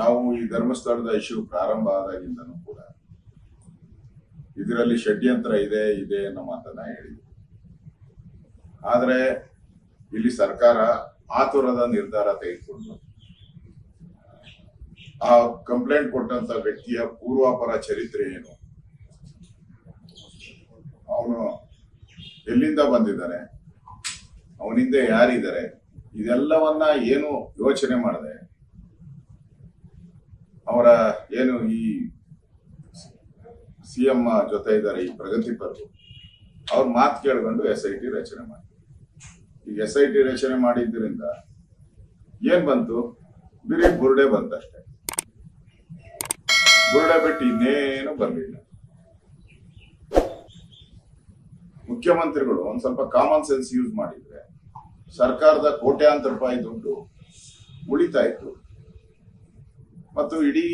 ನಾವು ಈ ಧರ್ಮಸ್ಥಳದ ಇಶ್ಯೂ ಪ್ರಾರಂಭ ಆದಾಗಿಂದನೂ ಕೂಡ ಇದರಲ್ಲಿ ಷಡ್ಯಂತ್ರ ಇದೆ ಅನ್ನೋ ಮಾತನ್ನ ಹೇಳಿದ್ವಿ. ಆದ್ರೆ ಇಲ್ಲಿ ಸರ್ಕಾರ ಆತುರದ ನಿರ್ಧಾರ ತೆಗೆದುಕೊಂಡು ಆ ಕಂಪ್ಲೇಂಟ್ ಕೊಟ್ಟಂತ ವ್ಯಕ್ತಿಯ ಪೂರ್ವಾಪರ ಚರಿತ್ರೆ ಏನು, ಅವನು ಎಲ್ಲಿಂದ ಬಂದಿದ್ದಾನೆ, ಅವನಿಂದ ಯಾರಿದ್ದಾರೆ, ಇದೆಲ್ಲವನ್ನ ಏನು ಯೋಚನೆ ಮಾಡದೆ ಅವರ ಏನು ಈ ಸಿಎಂ ಜೊತೆ ಇದ್ದಾರೆ ಈ ಪ್ರಗತಿಪರರು, ಅವ್ರ ಮಾತು ಕೇಳ್ಕೊಂಡು SIT ರಚನೆ ಮಾಡಿ. ಈಗ SIT ರಚನೆ ಮಾಡಿದ್ರಿಂದ ಏನ್ ಬಂತು, ಬಿರಿ ಬುರುಡೆ ಬಂತಷ್ಟೇ. ಬುರುಡೆ ಬಿಟ್ಟು ಇನ್ನೇನು ಬರಲಿಲ್ಲ. ಮುಖ್ಯಮಂತ್ರಿಗಳು ಒಂದ್ ಸ್ವಲ್ಪ ಕಾಮನ್ ಸೆನ್ಸ್ ಯೂಸ್ ಮಾಡಿದ್ರೆ ಸರ್ಕಾರದ ಕೋಟ್ಯಾಂತರ ರೂಪಾಯಿ ದುಡ್ಡು ಉಳಿತಾ ಇತ್ತು ಮತ್ತು ಇಡೀ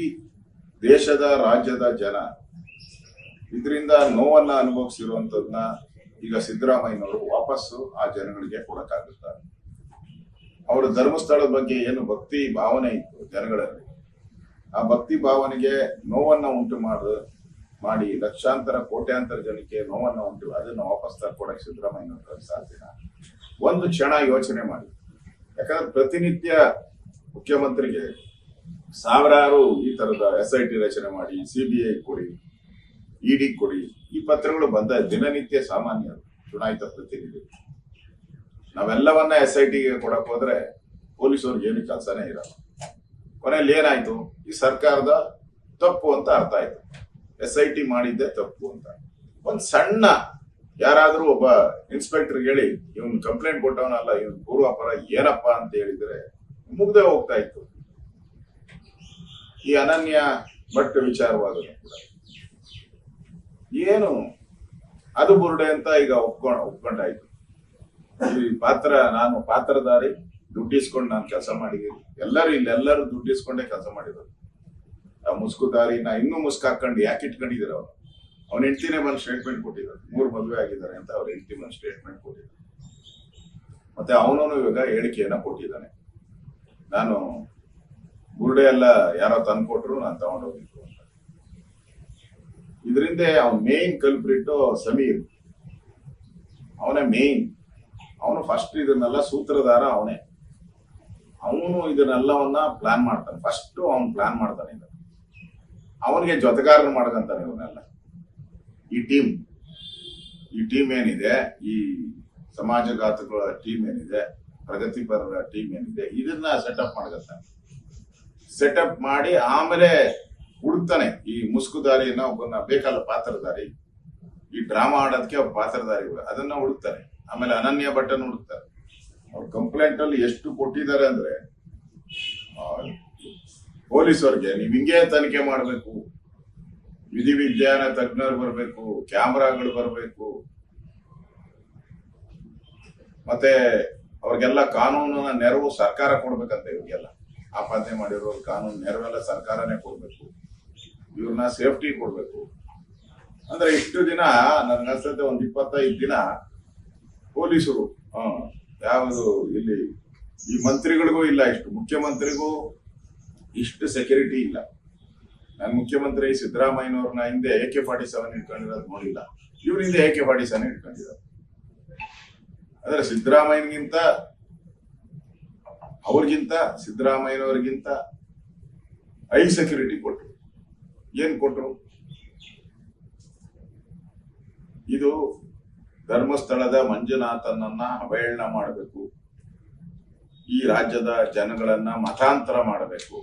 ದೇಶದ ರಾಜ್ಯದ ಜನ ಇದರಿಂದ ನೋವನ್ನ ಅನುಭವಿಸಿರುವಂತದನ್ನ ಈಗ ಸಿದ್ದರಾಮಯ್ಯನವರು ವಾಪಸ್ಸು ಆ ಜನಗಳಿಗೆ ಕೊಡಕ್ಕಾಗುತ್ತಾರೆ. ಅವರ ಧರ್ಮಸ್ಥಳದ ಬಗ್ಗೆ ಏನು ಭಕ್ತಿ ಭಾವನೆ ಇತ್ತು ಜನಗಳಲ್ಲಿ, ಆ ಭಕ್ತಿ ಭಾವನೆಗೆ ನೋವನ್ನ ಉಂಟು ಮಾಡಿ ಲಕ್ಷಾಂತರ ಕೋಟ್ಯಾಂತರ ಜನಕ್ಕೆ ನೋವನ್ನ ಉಂಟು ಅದನ್ನ ವಾಪಸ್ ತರ್ಕೊಡಕ್ಕೆ ಸಿದ್ದರಾಮಯ್ಯನವರು ಸಾಧ್ಯನ? ಒಂದು ಕ್ಷಣ ಯೋಚನೆ ಮಾಡಿ. ಯಾಕಂದ್ರೆ ಪ್ರತಿನಿತ್ಯ ಮುಖ್ಯಮಂತ್ರಿಗೆ ಸಾವಿರಾರು ಈ ತರದ SIT ರಚನೆ ಮಾಡಿ, CBI ಕೊಡಿ, ED ಕೊಡಿ, ಈ ಪತ್ರಗಳು ಬಂದ ದಿನನಿತ್ಯ ಸಾಮಾನ್ಯ ಚುನಾಯಿತ ಪ್ರತಿನಿಧಿ. ನಾವೆಲ್ಲವನ್ನ SITಗೆ ಕೊಡಕ್ ಹೋದ್ರೆ ಪೊಲೀಸವ್ರಿಗೆ ಏನು ಕೆಲಸನೇ ಇರಲ್ಲ. ಕೊನೆಯಲ್ಲಿ ಏನಾಯ್ತು, ಈ ಸರ್ಕಾರದ ತಪ್ಪು ಅಂತ ಅರ್ಥ ಆಯ್ತು, SIT ಮಾಡಿದ್ದೆ ತಪ್ಪು ಅಂತ. ಒಂದ್ ಸಣ್ಣ ಯಾರಾದ್ರೂ ಒಬ್ಬ ಇನ್ಸ್ಪೆಕ್ಟರ್ ಹೇಳಿ ಇವನ್ ಕಂಪ್ಲೇಂಟ್ ಕೊಟ್ಟವನಲ್ಲ, ಇವನ್ ಪೂರ್ವಾಪರ ಏನಪ್ಪ ಅಂತ ಹೇಳಿದ್ರೆ ಮುಗ್ದೆ ಹೋಗ್ತಾ ಇತ್ತು. ಈ ಅನನ್ಯ ಭಟ್ ವಿಚಾರವಾದರೂ ಕೂಡ ಏನು ಅದು ಬುರುಡೆ ಅಂತ ಈಗ ಒಪ್ಕೊಂಡಾಯ್ತು. ಈ ನಾನು ಪಾತ್ರಧಾರಿ, ದುಡ್ಡಿಸ್ಕೊಂಡು ನಾನು ಕೆಲಸ ಮಾಡಿದ್ದೀನಿ. ಎಲ್ಲರೂ ದುಡ್ಡಿಸ್ಕೊಂಡೇ ಕೆಲಸ ಮಾಡಿರೋದು. ಆ ಮುಸ್ಕುದಾರಿ ಇನ್ನೂ ಮುಸ್ಕು ಹಾಕೊಂಡು ಯಾಕೆ ಇಟ್ಕೊಂಡಿದ್ದಾರೆ ಅವ್ರು? ಅವ್ನ ಹೆಂಡತಿನೇ ಬಂದು ಸ್ಟೇಟ್ಮೆಂಟ್ ಕೊಟ್ಟಿದ್ದಾರೆ, 3 ಮದುವೆ ಆಗಿದ್ದಾರೆ ಅಂತ ಅವ್ರ ಹೆಂಡತಿ ಬಂದು ಸ್ಟೇಟ್ಮೆಂಟ್ ಕೊಟ್ಟಿದ್ದಾರೆ. ಮತ್ತೆ ಅವನು ಇವಾಗ ಹೇಳಿಕೆಯನ್ನ ಕೊಟ್ಟಿದ್ದಾನೆ, ನಾನು ಬುರುಡೆ ಎಲ್ಲ ಯಾರೋ ತಂದ್ಕೊಟ್ರು, ನಾನು ತಗೊಂಡೋಗಿತ್ತು ಅಂತ. ಇದರಿಂದ ಅವನ್ ಮೇನ್ ಕಲ್ಪ್ರಿಟ್ ಸಮೀರ್, ಅವನೇ ಮೇನ್. ಅವನು ಫಸ್ಟ್ ಇದನ್ನೆಲ್ಲ ಸೂತ್ರಧಾರ ಅವನೇ. ಅವನು ಇದನ್ನೆಲ್ಲವನ್ನ ಪ್ಲಾನ್ ಮಾಡ್ತಾನೆ. ಫಸ್ಟ್ ಅವನು ಪ್ಲಾನ್ ಮಾಡ್ತಾನೆ, ಅವನಿಗೆ ಜೊತೆಗಾರರು ಮಾಡ್ಕಂತಾನೆ ಇವನ್ನೆಲ್ಲ. ಈ ಟೀಮ್ ಏನಿದೆ, ಈ ಸಮಾಜಘಾತುಗಳ ಟೀಮ್ ಏನಿದೆ, ಪ್ರಗತಿಪರರ ಟೀಮ್ ಏನಿದೆ, ಇದನ್ನ ಸೆಟಪ್ ಮಾಡ್ಕಂತಾನೆ. ಸೆಟಪ್ ಮಾಡಿ ಆಮೇಲೆ ಹುಡುಕ್ತಾನೆ ಈ ಮುಸ್ಕುದಾರಿಯನ್ನ, ಒಬ್ಬನ ಬೇಕಲ್ಲ ಪಾತ್ರಧಾರಿ, ಈ ಡ್ರಾಮಾ ಆಡೋದಕ್ಕೆ ಒಬ್ಬ ಪಾತ್ರಧಾರಿಗಳು, ಅದನ್ನ ಹುಡುಕ್ತಾರೆ. ಆಮೇಲೆ ಅನನ್ಯ ಭಟ್ಟನ್ನು ಹುಡುಕ್ತಾರೆ. ಅವ್ರ ಕಂಪ್ಲೇಂಟ್ ಅಲ್ಲಿ ಎಷ್ಟು ಕೊಟ್ಟಿದ್ದಾರೆ ಅಂದ್ರೆ, ಪೊಲೀಸವ್ರಿಗೆ ನೀವ್ ಹಿಂಗೆ ತನಿಖೆ ಮಾಡ್ಬೇಕು, ವಿಧಿವಿಜ್ಞಾನ ತಜ್ಞರು ಬರ್ಬೇಕು, ಕ್ಯಾಮ್ರಾಗಳು ಬರ್ಬೇಕು, ಮತ್ತೆ ಅವ್ರಿಗೆಲ್ಲ ಕಾನೂನಿನ ನೆರವು ಸರ್ಕಾರ ಕೊಡ್ಬೇಕಂತ. ಇವ್ರಿಗೆಲ್ಲ ಆಪಾದನೆ ಮಾಡಿರೋ ಕಾನೂನು ನೆರವೆಲ್ಲ ಸರ್ಕಾರನೇ ಕೊಡ್ಬೇಕು, ಇವ್ರನ್ನ ಸೇಫ್ಟಿ ಕೊಡ್ಬೇಕು. ಅಂದ್ರೆ ಇಷ್ಟು ದಿನ ನನ್ಗನ್ಸುತ್ತೆ ಒಂದ್ 25 ದಿನ ಪೊಲೀಸರು ಯಾವುದು ಇಲ್ಲಿ ಈ ಮಂತ್ರಿಗಳಿಗೂ ಇಲ್ಲ, ಇಷ್ಟು ಮುಖ್ಯಮಂತ್ರಿಗೂ ಇಷ್ಟು ಸೆಕ್ಯೂರಿಟಿ ಇಲ್ಲ. ನಾನು ಮುಖ್ಯಮಂತ್ರಿ ಸಿದ್ದರಾಮಯ್ಯನವ್ರನ್ನ ಹಿಂದೆ AK-47 ಇಟ್ಕೊಂಡಿರೋದು ನೋಡಿಲ್ಲ, ಇವ್ರ ಹಿಂದೆ AK-47 ಇಟ್ಕೊಂಡಿದ್ದಾರೆ. ಅಂದ್ರೆ ಸಿದ್ದರಾಮಯ್ಯನಿಗಿಂತ ಸಿದ್ದರಾಮಯ್ಯನವ್ರಿಗಿಂತ ಹೈ ಸೆಕ್ಯೂರಿಟಿ ಕೊಟ್ರು. ಏನ್ ಕೊಟ್ರು? ಇದು ಧರ್ಮಸ್ಥಳದ ಮಂಜುನಾಥನನ್ನ ಅವಹೇಳನ ಮಾಡಬೇಕು, ಈ ರಾಜ್ಯದ ಜನಗಳನ್ನ ಮತಾಂತರ ಮಾಡಬೇಕು,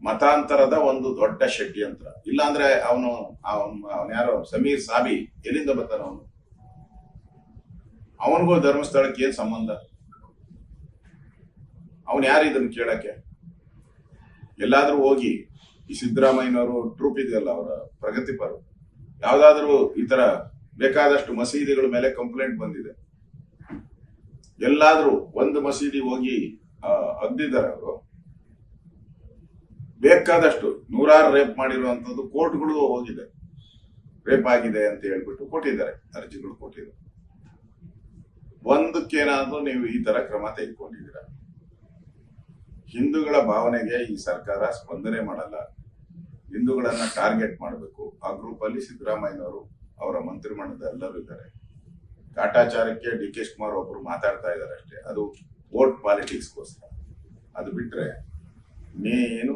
ಮತಾಂತರದ ಒಂದು ದೊಡ್ಡ ಷಡ್ಯಂತ್ರ. ಇಲ್ಲಾಂದ್ರೆ ಅವನು ಯಾರೋ ಸಮೀರ್ ಸಾಬಿ ಎಲ್ಲಿಂದ ಬರ್ತಾನ? ಅವನಿಗೂ ಧರ್ಮಸ್ಥಳಕ್ಕೆ ಏನ್ ಸಂಬಂಧ? ಅವನ್ ಯಾರು ಇದನ್ನ ಕೇಳಕ್ಕೆ? ಎಲ್ಲಾದ್ರೂ ಹೋಗಿ ಈ ಸಿದ್ದರಾಮಯ್ಯನವರು ಟ್ರೂಪ್ ಇದೆಯಲ್ಲ, ಅವರ ಪ್ರಗತಿಪರು, ಯಾವ್ದಾದ್ರೂ ಈ ತರ ಬೇಕಾದಷ್ಟು ಮಸೀದಿಗಳ ಮೇಲೆ ಕಂಪ್ಲೇಂಟ್ ಬಂದಿದೆ, ಎಲ್ಲಾದ್ರೂ ಒಂದು ಮಸೀದಿ ಹೋಗಿ ಅಗ್ದಿದ್ದಾರೆ ಅವರು. ಬೇಕಾದಷ್ಟು ನೂರಾರು ರೇಪ್ ಮಾಡಿರುವಂತದ್ದು ಕೋರ್ಟ್ಗಳು ಹೋಗಿದೆ, ರೇಪ್ ಆಗಿದೆ ಅಂತ ಹೇಳ್ಬಿಟ್ಟು ಕೊಟ್ಟಿದ್ದಾರೆ, ಅರ್ಜಿಗಳು ಕೊಟ್ಟಿದ್ದಾರೆ. ಒಂದಕ್ಕೇನಾದ್ರೂ ನೀವು ಈ ತರ ಕ್ರಮ ತೆಗೆದುಕೊಂಡಿದ್ದೀರಾ? ಹಿಂದೂಗಳ ಭಾವನೆಗೆ ಈ ಸರ್ಕಾರ ಸ್ಪಂದನೆ ಮಾಡಲ್ಲ. ಹಿಂದೂಗಳನ್ನ ಟಾರ್ಗೆಟ್ ಮಾಡಬೇಕು. ಆ ಗ್ರೂಪ್ ಅಲ್ಲಿ ಸಿದ್ದರಾಮಯ್ಯನವರು, ಅವರ ಮಂತ್ರಿಮಂಡಲದ ಎಲ್ಲರೂ ಇದ್ದಾರೆ. ಕಾಟಾಚಾರಕ್ಕೆ ಡಿ ಕೆ ಶಿವಕುಮಾರ್ ಒಬ್ರು ಮಾತಾಡ್ತಾ ಇದ್ದಾರೆ ಅಷ್ಟೇ. ಅದು ವೋಟ್ ಪಾಲಿಟಿಕ್ಸ್ಗೋಸ್ಕರ. ಅದು ಬಿಟ್ರೆ ಇನ್ನೇನು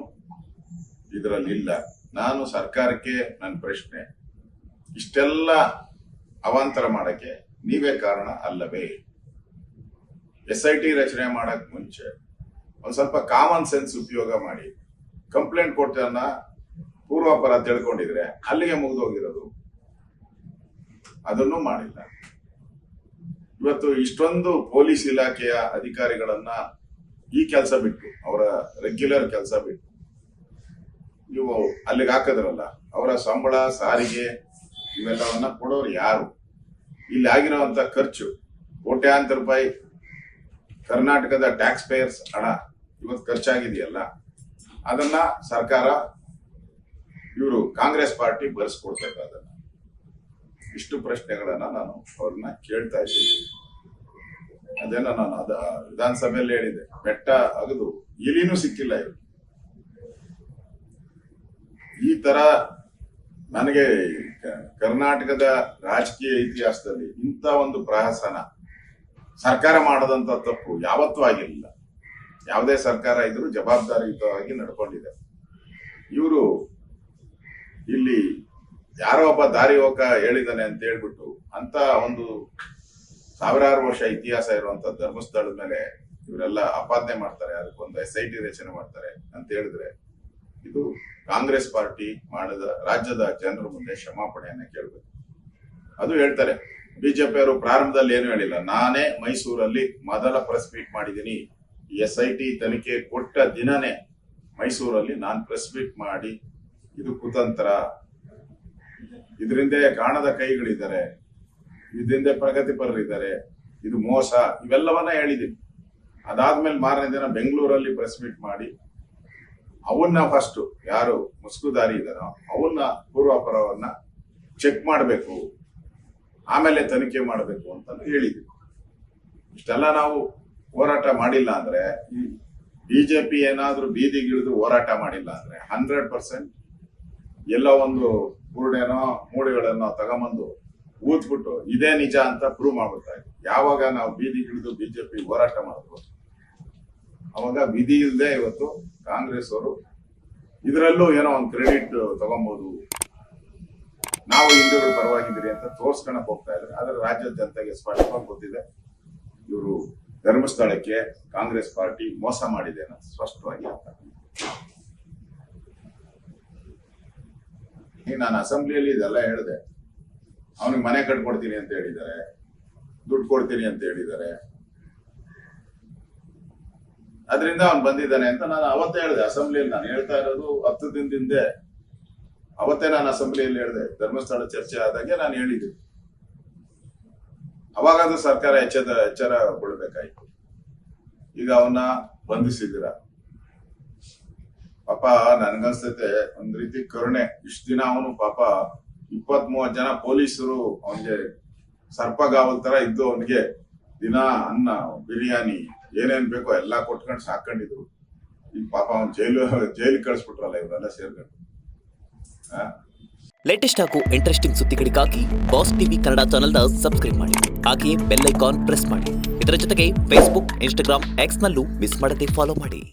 ಇದರಲ್ಲಿ ಇಲ್ಲ. ನಾನು ಸರ್ಕಾರಕ್ಕೆ ನನ್ನ ಪ್ರಶ್ನೆ, ಇಷ್ಟೆಲ್ಲ ಅವಾಂತರ ಮಾಡಕ್ಕೆ ನೀವೇ ಕಾರಣ ಅಲ್ಲವೇ? SIT ರಚನೆ ಮಾಡಕ್ ಮುಂಚೆ ಒಂದ್ ಸ್ವಲ್ಪ ಕಾಮನ್ ಸೆನ್ಸ್ ಉಪಯೋಗ ಮಾಡಿ. ಕಂಪ್ಲೇಂಟ್ ಕೊಟ್ಟನ್ನ ಪೂರ್ವಾಪರ ತಿಳ್ಕೊಂಡಿದ್ರೆ ಅಲ್ಲಿಗೆ ಮುಗಿದೋಗಿರೋದು. ಅದನ್ನು ಮಾಡಿಲ್ಲ. ಇವತ್ತು ಇಷ್ಟೊಂದು ಪೊಲೀಸ್ ಇಲಾಖೆಯ ಅಧಿಕಾರಿಗಳನ್ನ ಈ ಕೆಲಸ ಬಿಟ್ಟು, ಅವರ ರೆಗ್ಯುಲರ್ ಕೆಲಸ ಬಿಟ್ಟು ನೀವು ಅಲ್ಲಿಗೆ ಹಾಕಿದ್ರಲ್ಲ, ಅವರ ಸಂಬಳ, ಸಾರಿಗೆ ಇವೆಲ್ಲವನ್ನ ಕೊಡೋರು ಯಾರು? ಇಲ್ಲಿ ಆಗಿರುವಂತ ಖರ್ಚು ಕೋಟ್ಯಾಂತರ ರೂಪಾಯಿ ಕರ್ನಾಟಕದ ಟ್ಯಾಕ್ಸ್ ಪೇಯರ್ಸ್ ಹಣ ಇವತ್ತು ಖರ್ಚಾಗಿದೆಯಲ್ಲ, ಅದನ್ನ ಸರ್ಕಾರ, ಇವರು ಕಾಂಗ್ರೆಸ್ ಪಾರ್ಟಿ ಭರಿಸ್ಕೊಡ್ಬೇಕು. ಅದನ್ನ ಇಷ್ಟು ಪ್ರಶ್ನೆಗಳನ್ನ ನಾನು ಅವ್ರನ್ನ ಕೇಳ್ತಾ ಇದ್ದೀನಿ. ಅದೇನೋ ನಾನು ವಿಧಾನಸಭೆಯಲ್ಲಿ ಹೇಳಿದೆ, ಬೆಟ್ಟ ಅಗದು ಇಲಿನೂ ಸಿಕ್ಕಿಲ್ಲ ಇವರು. ಈ ತರ ನನಗೆ ಕರ್ನಾಟಕದ ರಾಜಕೀಯ ಇತಿಹಾಸದಲ್ಲಿ ಇಂಥ ಒಂದು ಪ್ರಹಸನ ಸರ್ಕಾರ ಮಾಡದಂತ ತಪ್ಪು ಯಾವತ್ತೂ ಆಗಿರಲಿಲ್ಲ. ಯಾವುದೇ ಸರ್ಕಾರ ಇದ್ರೂ ಜವಾಬ್ದಾರಿಯುತವಾಗಿ ನಡ್ಕೊಂಡಿದೆ. ಇವರು ಇಲ್ಲಿ ಯಾರೋ ಒಬ್ಬ ದಾರಿ ಹೋಗ ಹೇಳಿದಾನೆ ಅಂತ ಹೇಳ್ಬಿಟ್ಟು ಅಂತ ಒಂದು ಸಾವಿರಾರು ವರ್ಷ ಇತಿಹಾಸ ಇರುವಂತ ಧರ್ಮಸ್ಥಳದ ಮೇಲೆ ಇವರೆಲ್ಲ ಆಪಾದನೆ ಮಾಡ್ತಾರೆ, ಅದಕ್ಕೊಂದು SIT ರಚನೆ ಮಾಡ್ತಾರೆ ಅಂತ ಹೇಳಿದ್ರೆ, ಇದು ಕಾಂಗ್ರೆಸ್ ಪಾರ್ಟಿ ಮಾಡಿದ ರಾಜ್ಯದ ಜನರ ಮುಂದೆ ಕ್ಷಮಾಪಣೆಯನ್ನ ಕೇಳಬೇಕು. ಅದು ಹೇಳ್ತಾರೆ, ಬಿಜೆಪಿಯವರು ಪ್ರಾರಂಭದಲ್ಲಿ ಏನು ಹೇಳಿಲ್ಲ. ನಾನೇ ಮೈಸೂರಲ್ಲಿ ಮೊದಲ ಪ್ರೆಸ್ ಮೀಟ್ ಮಾಡಿದ್ದೀನಿ. SIT ತನಿಖೆ ಕೊಟ್ಟ ದಿನನೇ ಮೈಸೂರಲ್ಲಿ ನಾನು ಪ್ರೆಸ್ ಮೀಟ್ ಮಾಡಿ, ಇದು ಕುತಂತ್ರ, ಇದರಿಂದ ಕಾಣದ ಕೈಗಳಿದ್ದಾರೆ, ಇದರಿಂದ ಪ್ರಗತಿಪರರಿದ್ದಾರೆ, ಇದು ಮೋಸ, ಇವೆಲ್ಲವನ್ನ ಹೇಳಿದ್ದೀನಿ. ಅದಾದ್ಮೇಲೆ ಮಾರನೇ ದಿನ ಬೆಂಗಳೂರಲ್ಲಿ ಪ್ರೆಸ್ ಮೀಟ್ ಮಾಡಿ ಅವನ್ನ ಫಸ್ಟ್ ಯಾರು ಮುಸುಕುದಾರಿ ಇದ್ದಾರೋ ಅವನ್ನ ಪೂರ್ವಾಪರವನ್ನ ಚೆಕ್ ಮಾಡಬೇಕು, ಆಮೇಲೆ ತನಿಖೆ ಮಾಡಬೇಕು ಅಂತ ಹೇಳಿದ್ವಿ. ಇಷ್ಟೆಲ್ಲ ನಾವು ಹೋರಾಟ ಮಾಡಿಲ್ಲ ಅಂದ್ರೆ, ಈ ಬಿಜೆಪಿ ಏನಾದ್ರೂ ಬೀದಿಗಿಳಿದು ಹೋರಾಟ ಮಾಡಿಲ್ಲ ಅಂದ್ರೆ 100% ಎಲ್ಲೋ ಒಂದು ಬುರುಡೆನೋ ಮೂಳೆಗಳನ್ನೋ ತಗೊಂಬಂದು ಊದ್ಬಿಟ್ಟು ಇದೇ ನಿಜ ಅಂತ ಪ್ರೂವ್ ಮಾಡ್ಬಿಡ್ತಾ ಇದ್ವಿ. ಯಾವಾಗ ನಾವು ಬೀದಿಗಿಳಿದು ಬಿಜೆಪಿ ಹೋರಾಟ ಮಾಡಿದ್ರು, ಅವಾಗ ವಿಧಿ ಇಲ್ಲದೆ ಇವತ್ತು ಕಾಂಗ್ರೆಸ್ ಅವರು ಇದರಲ್ಲೂ ಏನೋ ಒಂದು ಕ್ರೆಡಿಟ್ ತಗೊಬಹುದು, ನಾವು ಹಿಂದೂಗಳು ಪರವಾಗಿದ್ದೀರಿ ಅಂತ ತೋರ್ಸ್ಕೊಳಕ್ ಹೋಗ್ತಾ ಇದ್ದಾರೆ. ಆದ್ರೆ ರಾಜ್ಯದ ಜನತೆಗೆ ಸ್ಪಷ್ಟವಾಗಿ ಗೊತ್ತಿದೆ, ಇವರು ಧರ್ಮಸ್ಥಳಕ್ಕೆ ಕಾಂಗ್ರೆಸ್ ಪಾರ್ಟಿ ಮೋಸ ಮಾಡಿದೆ ಅನ್ನೋದು ಸ್ಪಷ್ಟವಾಗಿ ಅರ್ಥ. ಈಗ ನಾನು ಅಸೆಂಬ್ಲಿಯಲ್ಲಿ ಇದೆಲ್ಲ ಹೇಳಿದೆ, ಅವನಿಗೆ ಮನೆ ಕಟ್ಕೊಡ್ತೀನಿ ಅಂತ ಹೇಳಿದ್ದಾರೆ, ದುಡ್ಡು ಕೊಡ್ತೀನಿ ಅಂತ ಹೇಳಿದ್ದಾರೆ, ಅದರಿಂದ ಅವ್ನು ಬಂದಿದ್ದಾನೆ ಅಂತ ನಾನು ಅವತ್ತೇ ಹೇಳಿದೆ ಅಸೆಂಬ್ಲಿಯಲ್ಲಿ. ನಾನು ಹೇಳ್ತಾ ಇರೋದು 10 ದಿನದ ಹಿಂದೆ, ಅವತ್ತೇ ನಾನು ಅಸೆಂಬ್ಲಿಯಲ್ಲಿ ಹೇಳಿದೆ, ಧರ್ಮಸ್ಥಳ ಚರ್ಚೆ ಆದಾಗೆ ನಾನು ಹೇಳಿದ್ದೆ. ಅವಾಗಾದ್ರೂ ಸರ್ಕಾರ ಎಚ್ಚರಗೊಳ್ಬೇಕಾಯ್ತು. ಈಗ ಅವನ್ನ ಬಂಧಿಸಿದ್ದೀರ. ಪಾಪ ನನ್ಗನ್ಸ್ತೈತೆ ಒಂದ್ ರೀತಿ ಕರುಣೆ. ಇಷ್ಟ ದಿನ ಅವನು ಪಾಪ 20-30 ಜನ ಪೊಲೀಸರು ಅವನಿಗೆ ಸರ್ಪಗಾವಲ್ ತರ ಇದ್ದು ಅವನಿಗೆ ದಿನ ಅನ್ನ, ಬಿರಿಯಾನಿ, ಏನೇನ್ ಬೇಕೋ ಎಲ್ಲಾ ಕೊಟ್ಕೊಂಡು ಸಾಕೊಂಡಿದ್ರು. ಈಗ ಪಾಪ ಅವನ್ ಜೈಲಿಗೆ ಕಳಿಸ್ಬಿಟ್ರಲ್ಲ ಇವರೆಲ್ಲ ಸೇರ್ಕೊಂಡು. ಲೇಟೆಸ್ಟ್ ಹಾಗೂ ಇಂಟ್ರೆಸ್ಟಿಂಗ್ ಸುದ್ದಿಗಳಿಗಾಗಿ ಬಾಸ್ ಟಿವಿ ಕನ್ನಡ ಚಾನೆಲ್ನ ಸಬ್ಸ್ಕ್ರೈಬ್ ಮಾಡಿ. ಹಾಗೆಯೇ ಬೆಲ್ ಐಕಾನ್ ಪ್ರೆಸ್ ಮಾಡಿ. ಇದರ ಜೊತೆಗೆ ಫೇಸ್ಬುಕ್, ಇನ್ಸ್ಟಾಗ್ರಾಮ್, ಎಕ್ಸ್ ನಲ್ಲೂ ಮಿಸ್ ಮಾಡದೆ ಫಾಲೋ ಮಾಡಿ.